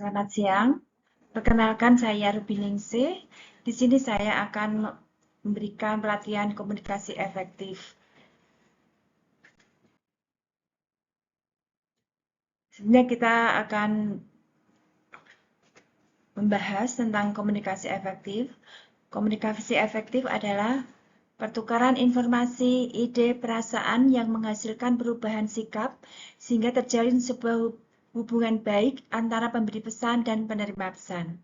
Selamat siang. Perkenalkan saya Ruby Ningsih. Di sini saya akan memberikan pelatihan komunikasi efektif. Sebenarnya kita akan membahas tentang komunikasi efektif. Komunikasi efektif adalah pertukaran informasi, ide, perasaan yang menghasilkan perubahan sikap sehingga terjalin sebuah hubungan baik antara pemberi pesan dan penerima pesan.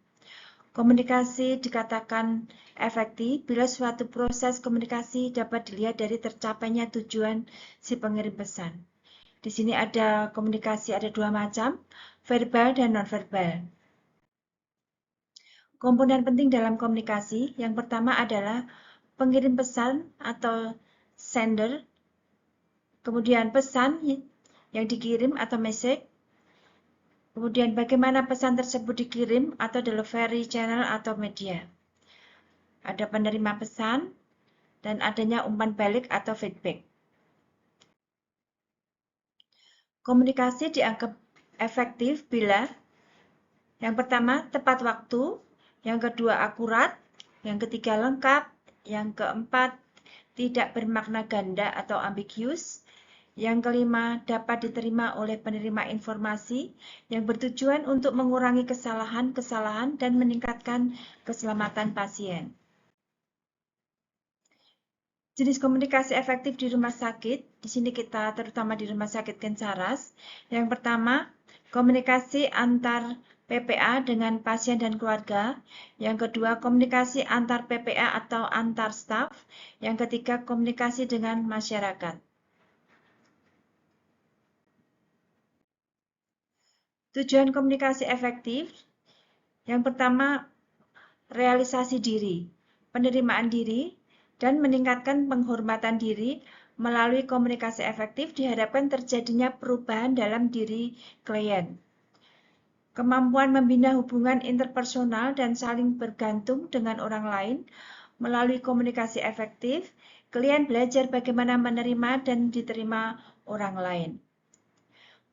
Komunikasi dikatakan efektif bila suatu proses komunikasi dapat dilihat dari tercapainya tujuan si pengirim pesan. Di sini ada komunikasi ada dua macam, verbal dan nonverbal. Komponen penting dalam komunikasi yang pertama adalah pengirim pesan atau sender, kemudian pesan yang dikirim atau message, kemudian bagaimana pesan tersebut dikirim atau delivery channel atau media. Ada penerima pesan, dan adanya umpan balik atau feedback. Komunikasi dianggap efektif bila yang pertama tepat waktu, yang kedua akurat, yang ketiga lengkap, yang keempat tidak bermakna ganda atau ambiguous, yang kelima dapat diterima oleh penerima informasi yang bertujuan untuk mengurangi kesalahan-kesalahan dan meningkatkan keselamatan pasien. Jenis komunikasi efektif di rumah sakit, di sini kita terutama di rumah sakit Kensaras. Yang pertama, komunikasi antar PPA dengan pasien dan keluarga. Yang kedua, komunikasi antar PPA atau antar staf. Yang ketiga, komunikasi dengan masyarakat. Tujuan komunikasi efektif, yang pertama, realisasi diri, penerimaan diri, dan meningkatkan penghormatan diri melalui komunikasi efektif diharapkan terjadinya perubahan dalam diri klien. Kemampuan membina hubungan interpersonal dan saling bergantung dengan orang lain melalui komunikasi efektif, klien belajar bagaimana menerima dan diterima orang lain.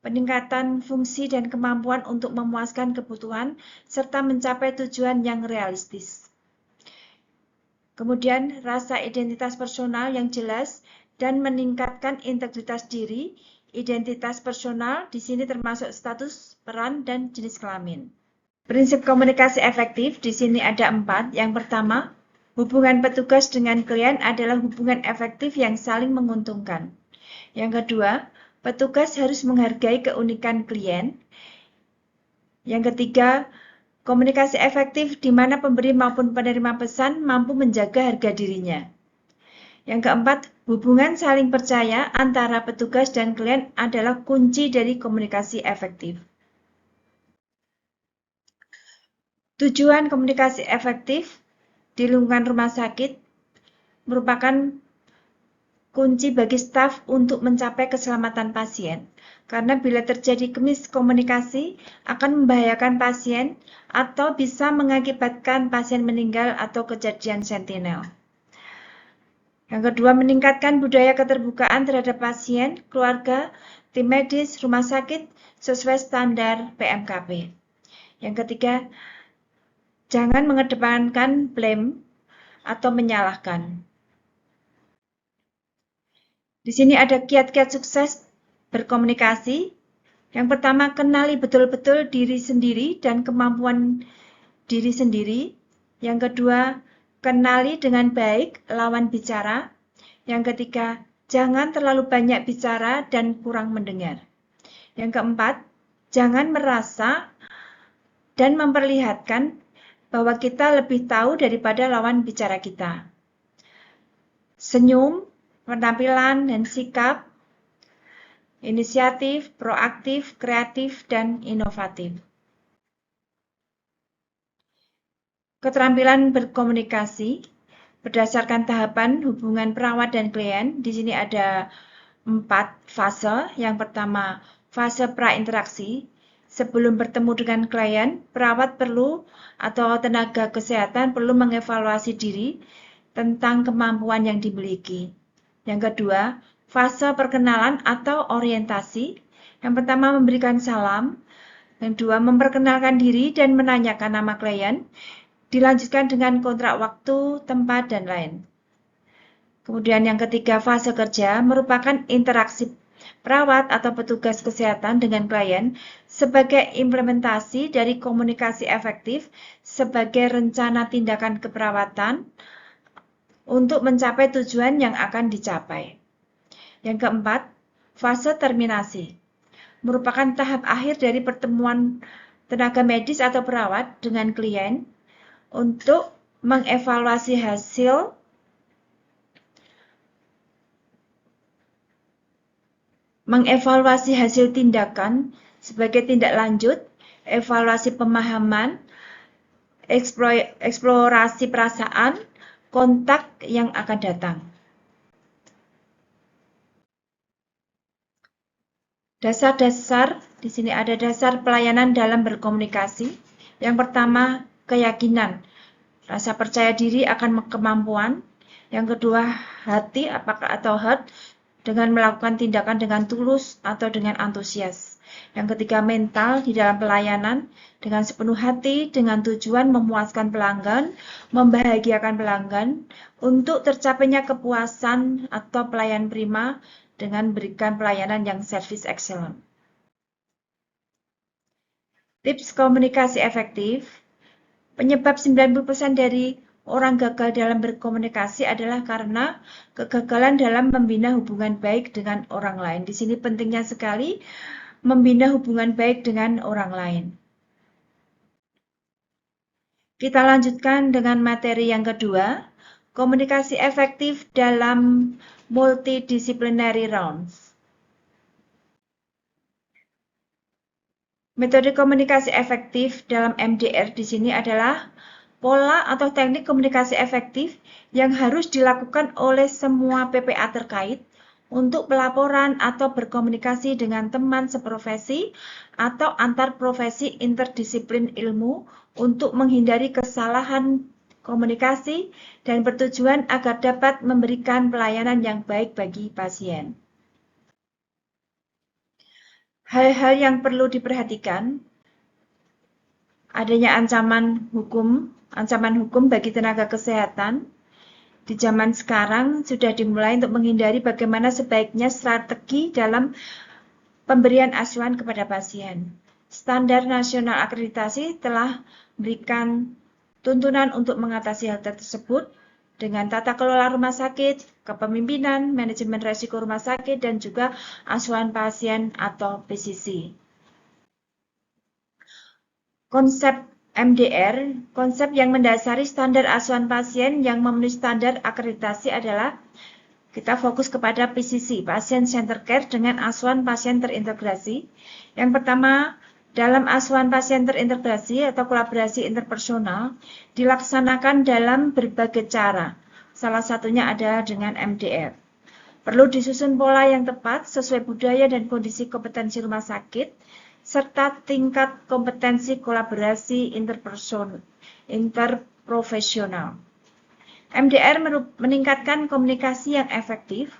Peningkatan fungsi dan kemampuan untuk memuaskan kebutuhan serta mencapai tujuan yang realistis. Kemudian rasa identitas personal yang jelas dan meningkatkan integritas diri. Identitas personal di sini termasuk status, peran, dan jenis kelamin. Prinsip komunikasi efektif di sini ada 4. Yang pertama, hubungan petugas dengan klien adalah hubungan efektif yang saling menguntungkan. Yang kedua, petugas harus menghargai keunikan klien. Yang ketiga, komunikasi efektif di mana pemberi maupun penerima pesan mampu menjaga harga dirinya. Yang keempat, hubungan saling percaya antara petugas dan klien adalah kunci dari komunikasi efektif. Tujuan komunikasi efektif di lingkungan rumah sakit merupakan kunci bagi staf untuk mencapai keselamatan pasien. Karena bila terjadi miskomunikasi akan membahayakan pasien atau bisa mengakibatkan pasien meninggal atau kejadian sentinel. Yang kedua, meningkatkan budaya keterbukaan terhadap pasien, keluarga, tim medis, rumah sakit sesuai standar PMKP. Yang ketiga, jangan mengedepankan blame atau menyalahkan. Di sini ada kiat-kiat sukses berkomunikasi. Yang pertama, kenali betul-betul diri sendiri dan kemampuan diri sendiri. Yang kedua, kenali dengan baik lawan bicara. Yang ketiga, jangan terlalu banyak bicara dan kurang mendengar. Yang keempat, jangan merasa dan memperlihatkan bahwa kita lebih tahu daripada lawan bicara kita. Senyum, penampilan, dan sikap, inisiatif, proaktif, kreatif, dan inovatif. Keterampilan berkomunikasi berdasarkan tahapan hubungan perawat dan klien. Di sini ada 4 fase. Yang pertama, fase prainteraksi. Sebelum bertemu dengan klien, perawat perlu atau tenaga kesehatan perlu mengevaluasi diri tentang kemampuan yang dimiliki. Yang kedua, fase perkenalan atau orientasi. Yang pertama, memberikan salam. Yang kedua, memperkenalkan diri dan menanyakan nama klien. Dilanjutkan dengan kontrak waktu, tempat, dan lain. Kemudian yang ketiga, fase kerja merupakan interaksi perawat atau petugas kesehatan dengan klien sebagai implementasi dari komunikasi efektif sebagai rencana tindakan keperawatan untuk mencapai tujuan yang akan dicapai. Yang keempat, fase terminasi merupakan tahap akhir dari pertemuan tenaga medis atau perawat dengan klien untuk mengevaluasi hasil tindakan sebagai tindak lanjut, evaluasi pemahaman, eksplorasi perasaan, kontak yang akan datang. Dasar-dasar, di sini ada dasar pelayanan dalam berkomunikasi. Yang pertama, keyakinan, rasa percaya diri akan kemampuan. Yang kedua, hati atau heart, dengan melakukan tindakan dengan tulus atau dengan antusias. Yang ketiga, mental di dalam pelayanan, dengan sepenuh hati, dengan tujuan memuaskan pelanggan, membahagiakan pelanggan, untuk tercapainya kepuasan atau pelayan prima, dengan berikan pelayanan yang service excellent. Tips komunikasi efektif. Penyebab 90% dari orang gagal dalam berkomunikasi adalah karena kegagalan dalam membina hubungan baik dengan orang lain. Di sini pentingnya sekali membina hubungan baik dengan orang lain. Kita lanjutkan dengan materi yang kedua, komunikasi efektif dalam multidisciplinary rounds. Metode komunikasi efektif dalam MDR di sini adalah pola atau teknik komunikasi efektif yang harus dilakukan oleh semua PPA terkait untuk pelaporan atau berkomunikasi dengan teman seprofesi atau antar profesi interdisiplin ilmu untuk menghindari kesalahan komunikasi dan bertujuan agar dapat memberikan pelayanan yang baik bagi pasien. Hal-hal yang perlu diperhatikan, adanya ancaman hukum bagi tenaga kesehatan. Di zaman sekarang sudah dimulai untuk menghindari bagaimana sebaiknya strategi dalam pemberian asuhan kepada pasien. Standar nasional akreditasi telah memberikan tuntunan untuk mengatasi hal tersebut dengan tata kelola rumah sakit, kepemimpinan, manajemen resiko rumah sakit, dan juga asuhan pasien atau PCC. Konsep MDR, konsep yang mendasari standar asuhan pasien yang memenuhi standar akreditasi adalah kita fokus kepada PCC, Patient Center Care, dengan asuhan pasien terintegrasi. Yang pertama, dalam asuhan pasien terintegrasi atau kolaborasi interpersonal dilaksanakan dalam berbagai cara. Salah satunya adalah dengan MDR. Perlu disusun pola yang tepat sesuai budaya dan kondisi kompetensi rumah sakit, serta tingkat kompetensi kolaborasi interprofesional. MDR meningkatkan komunikasi yang efektif,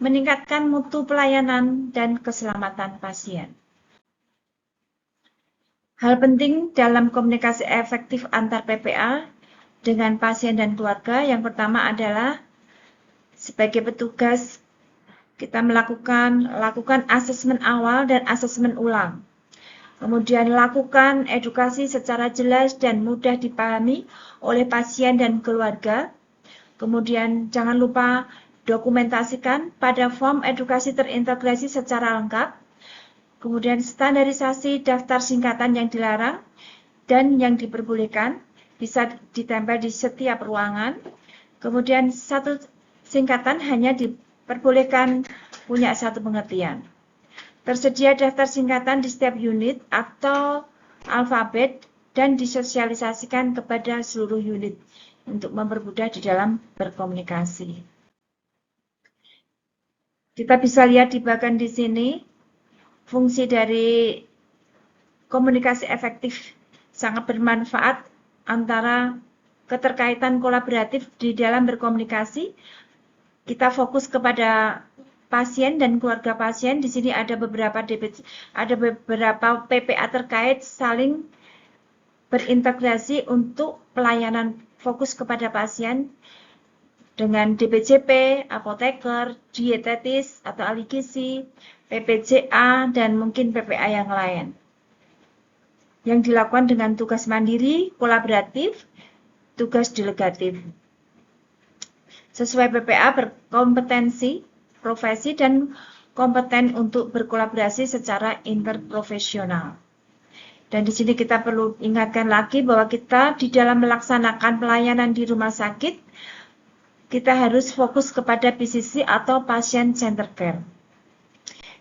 meningkatkan mutu pelayanan dan keselamatan pasien. Hal penting dalam komunikasi efektif antar PPA dengan pasien dan keluarga, yang pertama adalah sebagai petugas kita lakukan asesmen awal dan asesmen ulang. Kemudian lakukan edukasi secara jelas dan mudah dipahami oleh pasien dan keluarga. Kemudian jangan lupa dokumentasikan pada form edukasi terintegrasi secara lengkap. Kemudian standarisasi daftar singkatan yang dilarang dan yang diperbolehkan bisa ditempel di setiap ruangan. Kemudian satu singkatan hanya diperbolehkan punya satu pengertian. Tersedia daftar singkatan di setiap unit atau alfabet dan disosialisasikan kepada seluruh unit untuk mempermudah di dalam berkomunikasi. Kita bisa lihat di bagian di sini, fungsi dari komunikasi efektif sangat bermanfaat antara keterkaitan kolaboratif di dalam berkomunikasi. Kita fokus kepada pasien dan keluarga pasien. Di sini ada beberapa PPA terkait saling berintegrasi untuk pelayanan fokus kepada pasien dengan DPJP, apoteker, dietetis atau ahli gizi, PPJA, dan mungkin PPA yang lain. Yang dilakukan dengan tugas mandiri, kolaboratif, tugas delegatif. Sesuai PPA berkompetensi, profesi, dan kompeten untuk berkolaborasi secara interprofesional. Dan di sini kita perlu ingatkan lagi bahwa kita di dalam melaksanakan pelayanan di rumah sakit, kita harus fokus kepada PCC atau Patient Centered Care.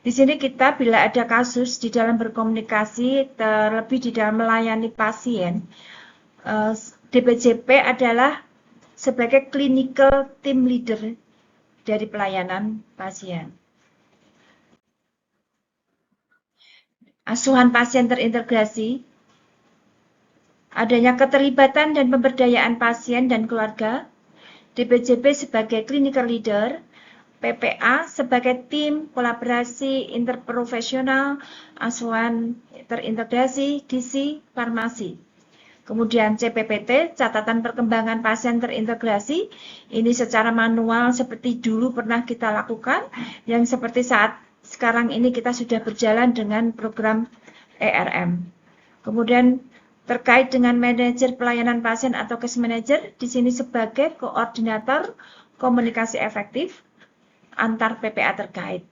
Di sini kita bila ada kasus di dalam berkomunikasi, terlebih di dalam melayani pasien, DPJP adalah sebagai clinical team leader dari pelayanan pasien. Asuhan pasien terintegrasi, adanya keterlibatan dan pemberdayaan pasien dan keluarga, DPJP sebagai clinical leader, PPA sebagai tim kolaborasi interprofesional, asuhan terintegrasi, gizi, farmasi. Kemudian CPPT, catatan perkembangan pasien terintegrasi, ini secara manual seperti dulu pernah kita lakukan, yang seperti saat sekarang ini kita sudah berjalan dengan program ERM. Kemudian terkait dengan manajer pelayanan pasien atau case manager, di sini sebagai koordinator komunikasi efektif antar PPA terkait.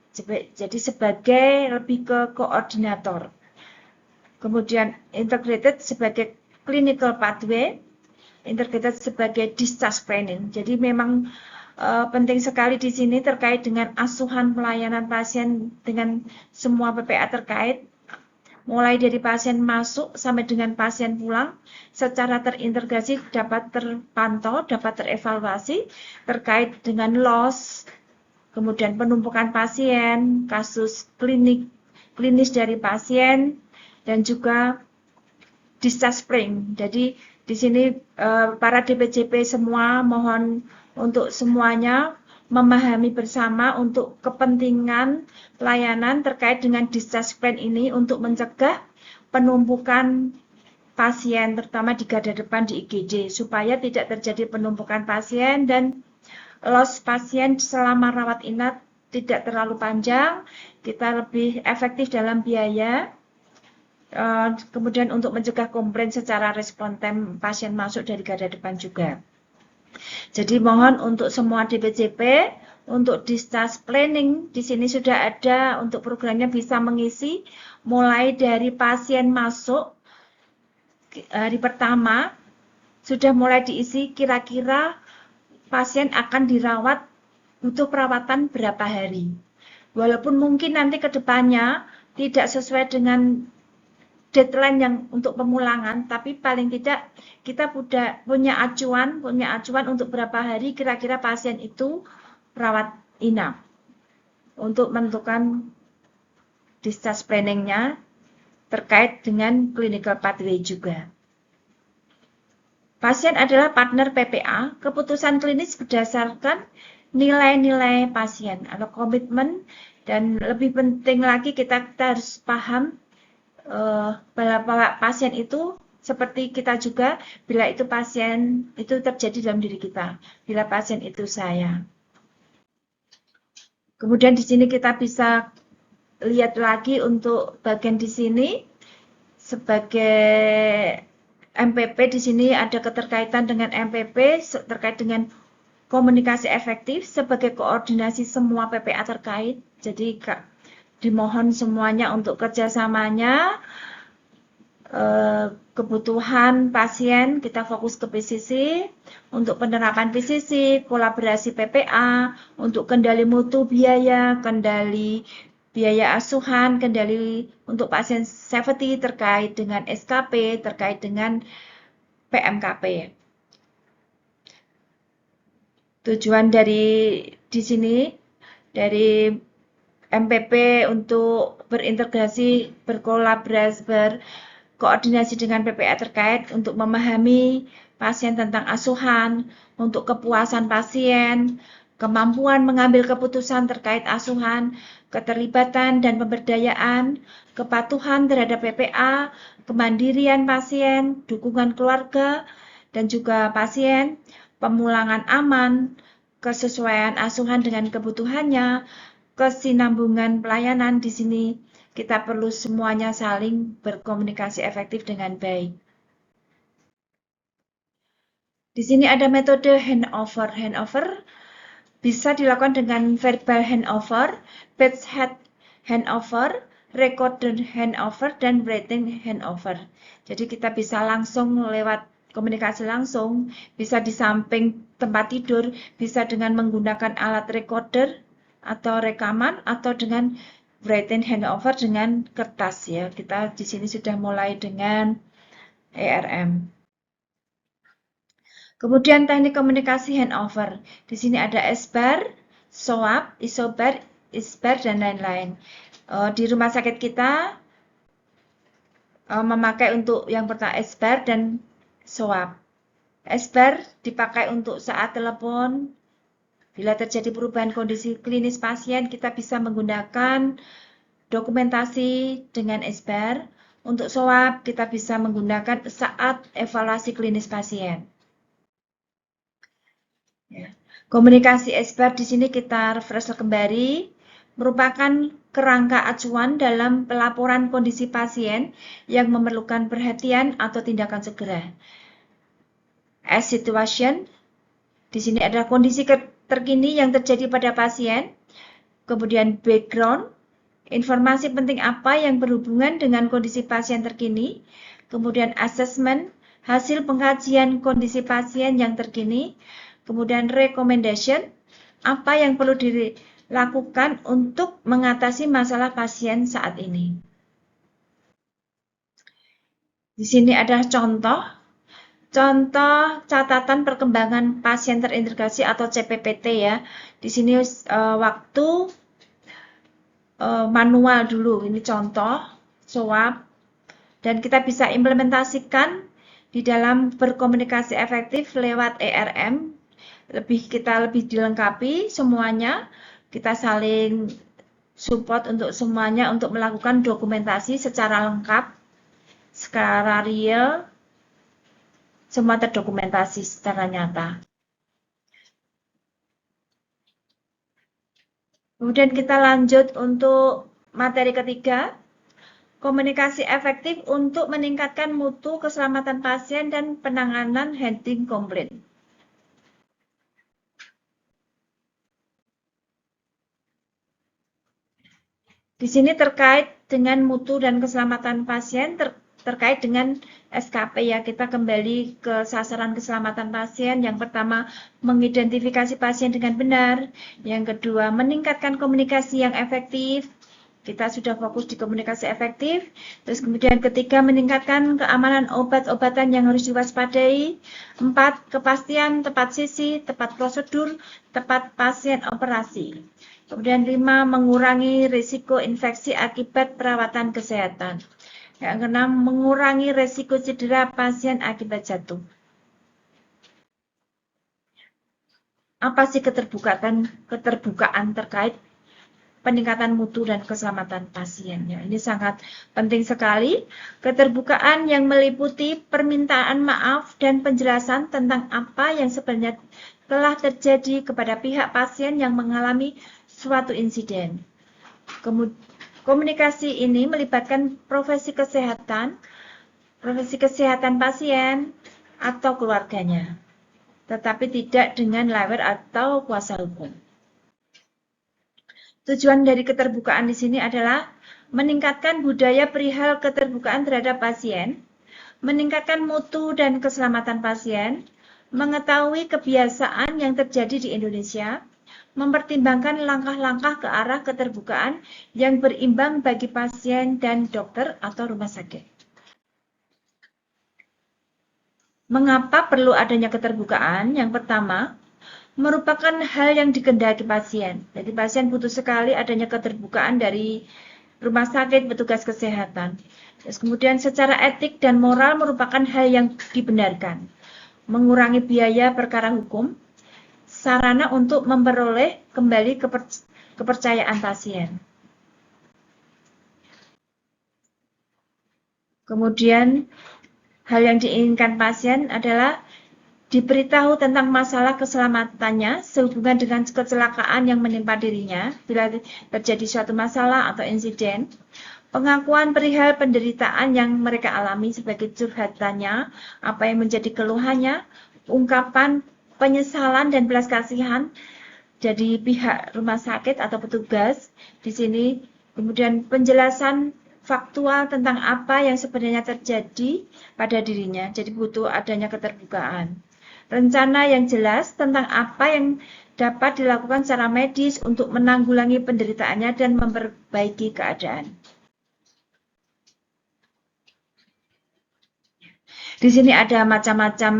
Jadi sebagai lebih ke koordinator. Kemudian integrated sebagai clinical pathway, integrated sebagai discharge planning. Jadi memang penting sekali di sini terkait dengan asuhan pelayanan pasien dengan semua PPA terkait, mulai dari pasien masuk sampai dengan pasien pulang, secara terintegrasi dapat terpantau, dapat terevaluasi terkait dengan loss, kemudian penumpukan pasien, kasus klinis dari pasien, dan juga discharge planning. Jadi di sini para DPJP semua mohon untuk semuanya memahami bersama untuk kepentingan pelayanan terkait dengan discharge plan ini untuk mencegah penumpukan pasien, terutama di garda depan di IGD, supaya tidak terjadi penumpukan pasien dan loss pasien selama rawat inap tidak terlalu panjang, kita lebih efektif dalam biaya. Kemudian untuk mencegah komplain secara respon time pasien masuk dari garda depan juga. Jadi mohon untuk semua DPJP, untuk discharge planning di sini sudah ada untuk programnya bisa mengisi mulai dari pasien masuk hari pertama sudah mulai diisi kira-kira pasien akan dirawat butuh perawatan berapa hari. Walaupun mungkin nanti ke depannya tidak sesuai dengan deadline yang untuk pemulangan, tapi paling tidak kita punya acuan untuk berapa hari kira-kira pasien itu rawat inap untuk menentukan discharge planning-nya terkait dengan clinical pathway juga. Pasien adalah partner PPA, keputusan klinis berdasarkan nilai-nilai pasien atau komitmen, dan lebih penting lagi kita harus paham bahwa pasien itu seperti kita juga, bila itu pasien itu terjadi dalam diri kita, bila pasien itu saya. Kemudian di sini kita bisa lihat lagi untuk bagian di sini sebagai MPP, di sini ada keterkaitan dengan MPP terkait dengan komunikasi efektif sebagai koordinasi semua PPA terkait. Jadi dimohon semuanya untuk kerjasamanya, kebutuhan pasien kita fokus ke PCC, untuk penerapan PCC, kolaborasi PPA, untuk kendali mutu biaya, kendali biaya asuhan, kendali untuk pasien safety terkait dengan SKP, terkait dengan PMKP. Tujuan dari di sini dari MPP untuk berintegrasi, berkolaborasi, berkoordinasi dengan PPA terkait untuk memahami pasien tentang asuhan, untuk kepuasan pasien, kemampuan mengambil keputusan terkait asuhan, keterlibatan dan pemberdayaan, kepatuhan terhadap PPA, kemandirian pasien, dukungan keluarga dan juga pasien, pemulangan aman, kesesuaian asuhan dengan kebutuhannya, kesinambungan pelayanan. Di sini kita perlu semuanya saling berkomunikasi efektif dengan baik. Di sini ada metode handover. Handover bisa dilakukan dengan verbal handover, page head handover, recorded handover, dan written handover. Jadi kita bisa langsung lewat komunikasi langsung, bisa di samping tempat tidur, bisa dengan menggunakan alat recorder atau rekaman, atau dengan written handover dengan kertas ya. Kita di sini sudah mulai dengan ERM. Kemudian teknik komunikasi handover. Di sini ada SBAR, SOAP, ISOBAR, ISBAR, dan lain-lain. Di rumah sakit kita memakai untuk yang pertama SBAR dan SOAP. SBAR dipakai untuk saat telepon. Bila terjadi perubahan kondisi klinis pasien, kita bisa menggunakan dokumentasi dengan SBAR. Untuk SOAP, kita bisa menggunakan saat evaluasi klinis pasien. Komunikasi SBAR di sini kita refresh kembali, merupakan kerangka acuan dalam pelaporan kondisi pasien yang memerlukan perhatian atau tindakan segera. As situation, di sini ada kondisi terkini yang terjadi pada pasien, kemudian background, informasi penting apa yang berhubungan dengan kondisi pasien terkini, kemudian assessment, hasil pengkajian kondisi pasien yang terkini, kemudian recommendation, apa yang perlu dilakukan untuk mengatasi masalah pasien saat ini. Di sini ada contoh catatan perkembangan pasien terintegrasi atau CPPT ya. Di sini waktu manual dulu, ini contoh SOAP, dan kita bisa implementasikan di dalam berkomunikasi efektif lewat ERM. Kita lebih dilengkapi semuanya, kita saling support untuk semuanya untuk melakukan dokumentasi secara lengkap, secara real, semua terdokumentasi secara nyata. Kemudian kita lanjut untuk materi ketiga, komunikasi efektif untuk meningkatkan mutu keselamatan pasien dan penanganan handling komplain. Di sini terkait dengan mutu dan keselamatan pasien, terkait dengan SKP ya. Kita kembali ke sasaran keselamatan pasien. Yang pertama, mengidentifikasi pasien dengan benar. Yang kedua, meningkatkan komunikasi yang efektif. Kita sudah fokus di komunikasi efektif. Terus kemudian ketiga, meningkatkan keamanan obat-obatan yang harus diwaspadai. 4, kepastian tepat sisi, tepat prosedur, tepat pasien operasi. Kemudian 5, mengurangi risiko infeksi akibat perawatan kesehatan. Yang keenam, mengurangi risiko cedera pasien akibat jatuh. Apa sih keterbukaan terkait peningkatan mutu dan keselamatan pasiennya? Ini sangat penting sekali. Keterbukaan yang meliputi permintaan maaf dan penjelasan tentang apa yang sebenarnya telah terjadi kepada pihak pasien yang mengalami suatu insiden. Komunikasi ini melibatkan profesi kesehatan pasien atau keluarganya, tetapi tidak dengan lawyer atau kuasa hukum. Tujuan dari keterbukaan di sini adalah meningkatkan budaya perihal keterbukaan terhadap pasien, meningkatkan mutu dan keselamatan pasien, mengetahui kebiasaan yang terjadi di Indonesia, mempertimbangkan langkah-langkah ke arah keterbukaan yang berimbang bagi pasien dan dokter atau rumah sakit. Mengapa perlu adanya keterbukaan? Yang pertama, merupakan hal yang dikehendaki pasien. Jadi pasien butuh sekali adanya keterbukaan dari rumah sakit, petugas kesehatan. Terus kemudian secara etik dan moral merupakan hal yang dibenarkan. Mengurangi biaya perkara hukum. sarana untuk memperoleh kembali kepercayaan pasien. Kemudian, hal yang diinginkan pasien adalah diberitahu tentang masalah keselamatannya sehubungan dengan kecelakaan yang menimpa dirinya bila terjadi suatu masalah atau insiden, pengakuan perihal penderitaan yang mereka alami sebagai curhatannya, apa yang menjadi keluhannya, ungkapan penyesalan dan belas kasihan dari pihak rumah sakit atau petugas di sini, kemudian penjelasan faktual tentang apa yang sebenarnya terjadi pada dirinya. Jadi butuh adanya keterbukaan. Rencana yang jelas tentang apa yang dapat dilakukan secara medis untuk menanggulangi penderitaannya dan memperbaiki keadaan. Di sini ada macam-macam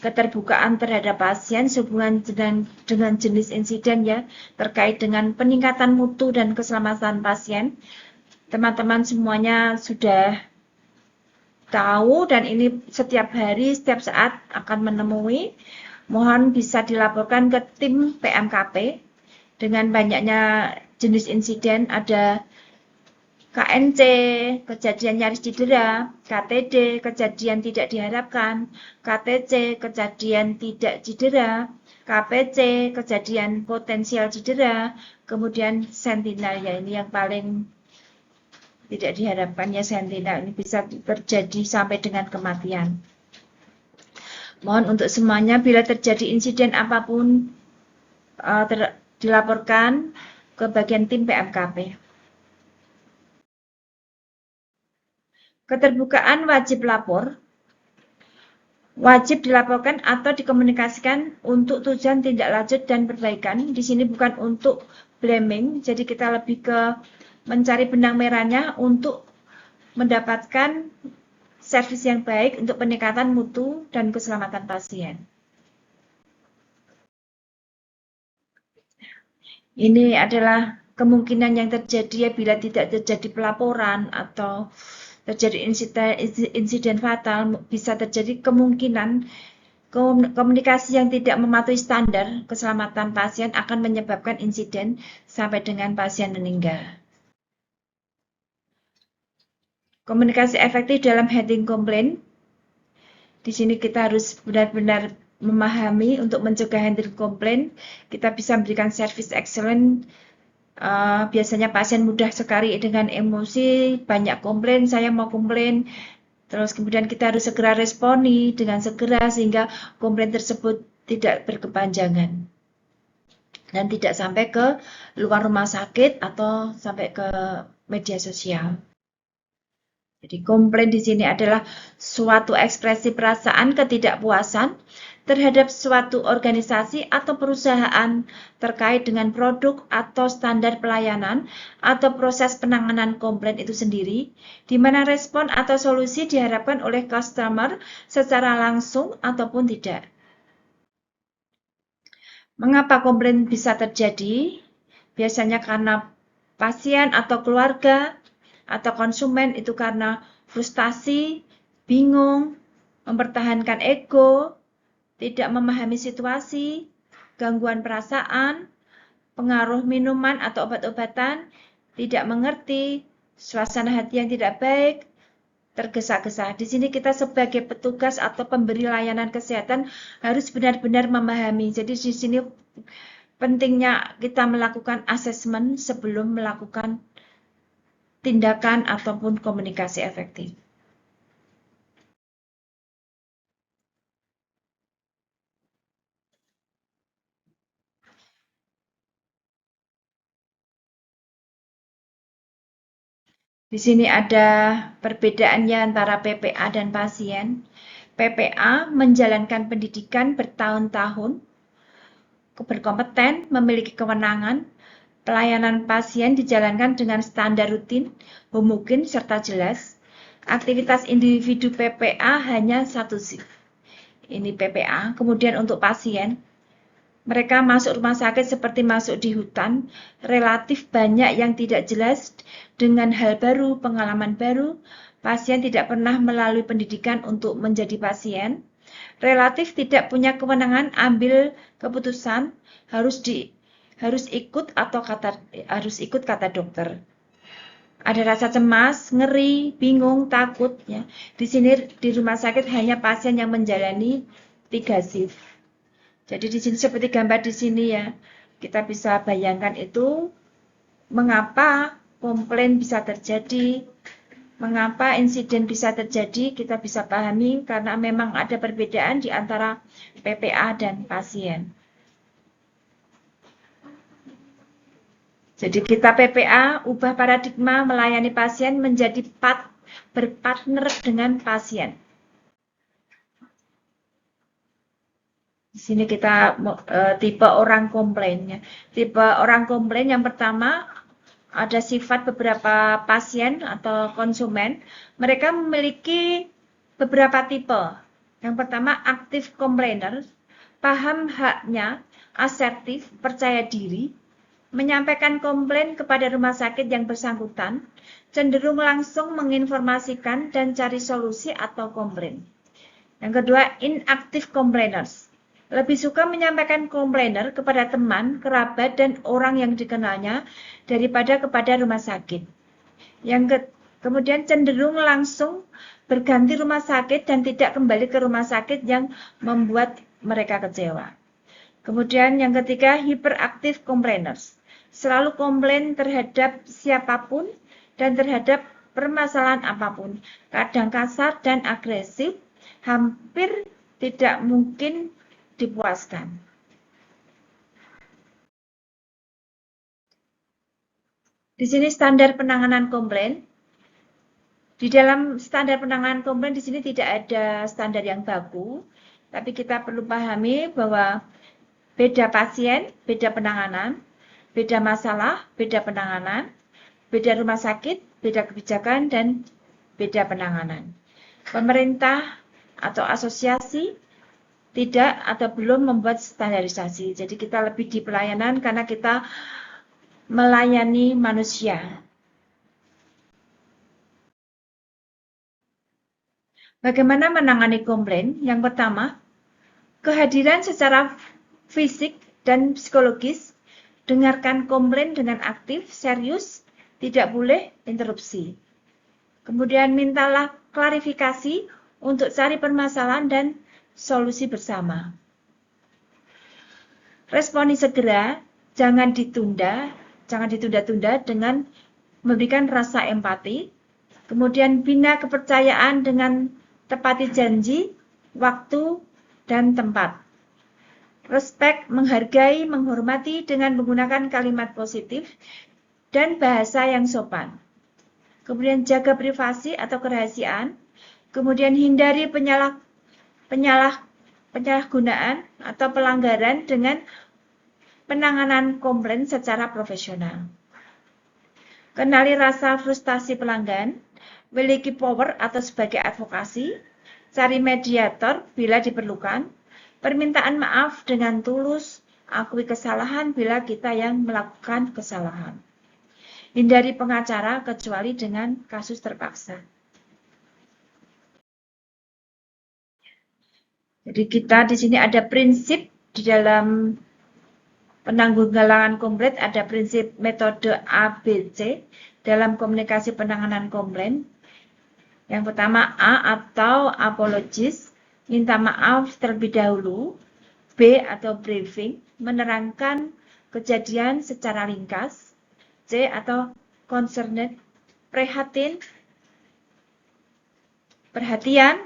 keterbukaan terhadap pasien sehubungan dengan jenis insiden ya, terkait dengan peningkatan mutu dan keselamatan pasien. Teman-teman semuanya sudah tahu dan ini setiap hari, setiap saat akan menemui. Mohon bisa dilaporkan ke tim PMKP. Dengan banyaknya jenis insiden, ada KNC, kejadian nyaris cedera, KTD, kejadian tidak diharapkan, KTC, kejadian tidak cedera, KPC, kejadian potensial cedera, kemudian sentinel ya, ini yang paling tidak diharapkannya sentinel, ini bisa terjadi sampai dengan kematian. Mohon untuk semuanya bila terjadi insiden apapun dilaporkan ke bagian tim PMKP. Keterbukaan wajib lapor, wajib dilaporkan atau dikomunikasikan untuk tujuan tindak lanjut dan perbaikan. Di sini bukan untuk blaming, jadi kita lebih ke mencari benang merahnya untuk mendapatkan servis yang baik untuk peningkatan mutu dan keselamatan pasien. Ini adalah kemungkinan yang terjadi bila tidak terjadi pelaporan atau terjadi insiden fatal, bisa terjadi kemungkinan komunikasi yang tidak mematuhi standar keselamatan pasien akan menyebabkan insiden sampai dengan pasien meninggal. Komunikasi efektif dalam handling komplain. Di sini kita harus benar-benar memahami untuk mencegah handling komplain. Kita bisa memberikan service excellent. Biasanya pasien mudah sekali dengan emosi, banyak komplain, saya mau komplain. Terus kemudian kita harus segera responi dengan segera sehingga komplain tersebut tidak berkepanjangan. Dan tidak sampai ke luar rumah sakit atau sampai ke media sosial. Jadi komplain di sini adalah suatu ekspresi perasaan ketidakpuasan terhadap suatu organisasi atau perusahaan terkait dengan produk atau standar pelayanan atau proses penanganan komplain itu sendiri, di mana respon atau solusi diharapkan oleh customer secara langsung ataupun tidak. Mengapa komplain bisa terjadi? Biasanya karena pasien atau keluarga atau konsumen itu karena frustasi, bingung, mempertahankan ego, tidak memahami situasi, gangguan perasaan, pengaruh minuman atau obat-obatan, tidak mengerti, suasana hati yang tidak baik, tergesa-gesa. Di sini kita sebagai petugas atau pemberi layanan kesehatan harus benar-benar memahami. Jadi di sini pentingnya kita melakukan asesmen sebelum melakukan tindakan ataupun komunikasi efektif. Di sini ada perbedaannya antara PPA dan pasien. PPA menjalankan pendidikan bertahun-tahun, berkompeten, memiliki kewenangan. Pelayanan pasien dijalankan dengan standar rutin, homogen, serta jelas. Aktivitas individu PPA hanya satu shift. Ini PPA. Kemudian untuk pasien, mereka masuk rumah sakit seperti masuk di hutan, relatif banyak yang tidak jelas dengan hal baru, pengalaman baru. Pasien tidak pernah melalui pendidikan untuk menjadi pasien. relatif tidak punya kewenangan ambil keputusan, harus ikut kata dokter. Ada rasa cemas, ngeri, bingung, takut ya. Di sini di rumah sakit hanya pasien yang menjalani 3 shift. Jadi di sini seperti gambar di sini ya. Kita bisa bayangkan itu mengapa komplain bisa terjadi, mengapa insiden bisa terjadi, kita bisa pahami karena memang ada perbedaan di antara PPA dan pasien. Jadi kita PPA ubah paradigma melayani pasien menjadi berpartner dengan pasien. Di sini kita tipe orang komplainnya. Tipe orang komplain yang pertama ada sifat beberapa pasien atau konsumen. Mereka memiliki beberapa tipe. Yang pertama aktif complainer, paham haknya, asertif, percaya diri, menyampaikan komplain kepada rumah sakit yang bersangkutan, cenderung langsung menginformasikan dan cari solusi atau komplain. Yang kedua, inactive complainers. Lebih suka menyampaikan komplainer kepada teman, kerabat, dan orang yang dikenalnya daripada kepada rumah sakit. Kemudian cenderung langsung berganti rumah sakit dan tidak kembali ke rumah sakit yang membuat mereka kecewa. Kemudian yang ketiga, hyperactive complainers. Selalu komplain terhadap siapapun dan terhadap permasalahan apapun. Kadang kasar dan agresif, hampir tidak mungkin dipuaskan. Di sini standar penanganan komplain. Di dalam standar penanganan komplain di sini tidak ada standar yang baku, tapi kita perlu pahami bahwa beda pasien, beda penanganan, beda masalah, beda penanganan, beda rumah sakit, beda kebijakan, dan beda penanganan. Pemerintah atau asosiasi tidak atau belum membuat standarisasi. Jadi kita lebih di pelayanan karena kita melayani manusia. Bagaimana menangani komplain? Yang pertama, kehadiran secara fisik dan psikologis. Dengarkan komplain dengan aktif, serius, tidak boleh interupsi. Kemudian mintalah klarifikasi untuk cari permasalahan dan solusi bersama. Responi segera, jangan ditunda-tunda dengan memberikan rasa empati. Kemudian bina kepercayaan dengan tepati janji, waktu, dan tempat. Respect, menghargai, menghormati dengan menggunakan kalimat positif dan bahasa yang sopan. Kemudian jaga privasi atau kerahasiaan. Kemudian hindari penyalahgunaan atau pelanggaran dengan penanganan komplain secara profesional. Kenali rasa frustasi pelanggan, miliki power atau sebagai advokasi, cari mediator bila diperlukan, permintaan maaf dengan tulus, akui kesalahan bila kita yang melakukan kesalahan. Hindari pengacara kecuali dengan kasus terpaksa. Jadi kita di sini ada prinsip di dalam penanggulangan komplain, ada prinsip metode ABC dalam komunikasi penanganan komplain. Yang pertama A atau apologis, minta maaf terlebih dahulu. B atau briefing, menerangkan kejadian secara ringkas. C atau concerned, perhatian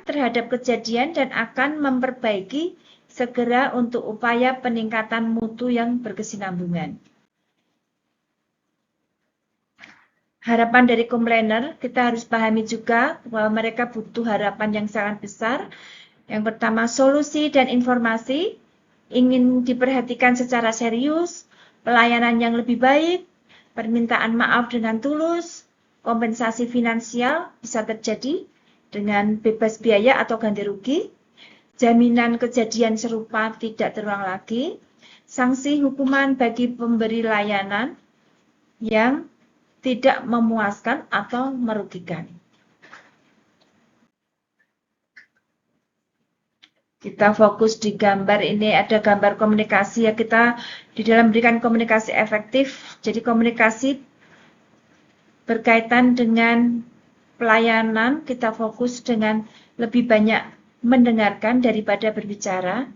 terhadap kejadian dan akan memperbaiki segera untuk upaya peningkatan mutu yang berkesinambungan. Harapan dari komplainer, kita harus pahami juga bahwa mereka butuh harapan yang sangat besar. Yang pertama, solusi dan informasi, ingin diperhatikan secara serius, pelayanan yang lebih baik, permintaan maaf dengan tulus, kompensasi finansial bisa terjadi dengan bebas biaya atau ganti rugi, jaminan kejadian serupa tidak terulang lagi, sanksi hukuman bagi pemberi layanan yang tidak memuaskan atau merugikan. Kita fokus di gambar ini, ada gambar komunikasi ya, kita di dalam berikan komunikasi efektif. Jadi komunikasi berkaitan dengan pelayanan, kita fokus dengan lebih banyak mendengarkan daripada berbicara.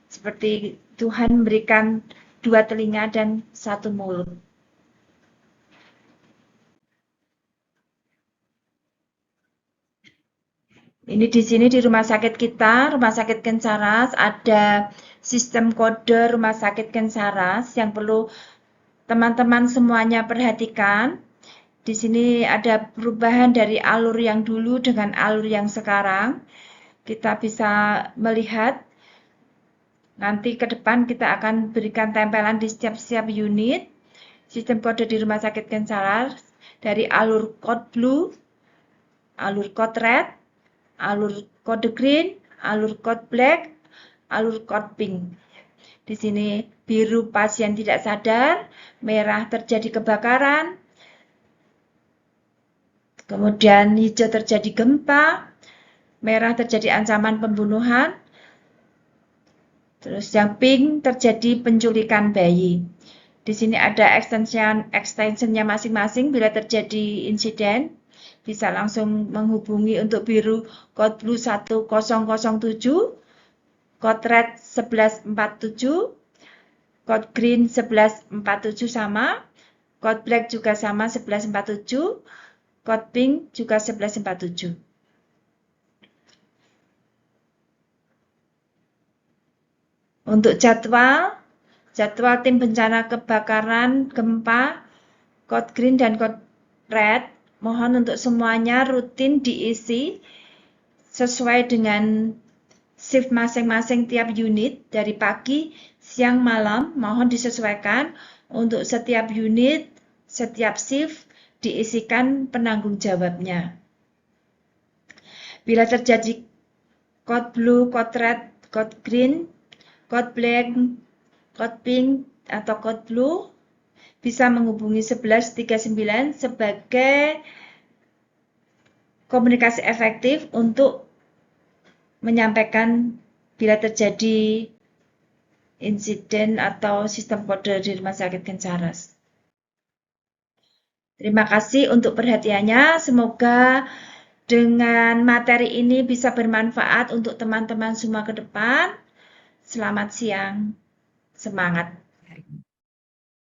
Seperti Tuhan memberikan 2 telinga dan 1 mulut. Ini di sini di rumah sakit kita, Rumah Sakit Kensaras, ada sistem kode Rumah Sakit Kensaras yang perlu teman-teman semuanya perhatikan. Di sini ada perubahan dari alur yang dulu dengan alur yang sekarang. Kita bisa melihat nanti ke depan kita akan berikan tempelan di setiap unit. Sistem kode di Rumah Sakit Kensaras dari alur code blue, alur code red, alur kode green, alur code black, alur code pink. Di sini biru pasien tidak sadar, merah terjadi kebakaran, kemudian hijau terjadi gempa, merah terjadi ancaman pembunuhan, terus yang pink terjadi penculikan bayi. Di sini ada extensionnya masing-masing bila terjadi insiden. Bisa langsung menghubungi untuk biru code blue 1007, code red 1147, code green 1147 sama, code black juga sama 1147, code pink juga 1147. Untuk jadwal tim bencana kebakaran, gempa, code green dan code red, mohon untuk semuanya rutin diisi sesuai dengan shift masing-masing tiap unit dari pagi, siang, malam. Mohon disesuaikan untuk setiap unit, setiap shift diisikan penanggung jawabnya. Bila terjadi code blue, code red, code green, code black, code pink, atau code blue, bisa menghubungi 1139 sebagai komunikasi efektif untuk menyampaikan bila terjadi insiden atau sistem kode di Rumah Sakit Kensaras. Terima kasih untuk perhatiannya. Semoga dengan materi ini bisa bermanfaat untuk teman-teman semua ke depan. Selamat siang. Semangat.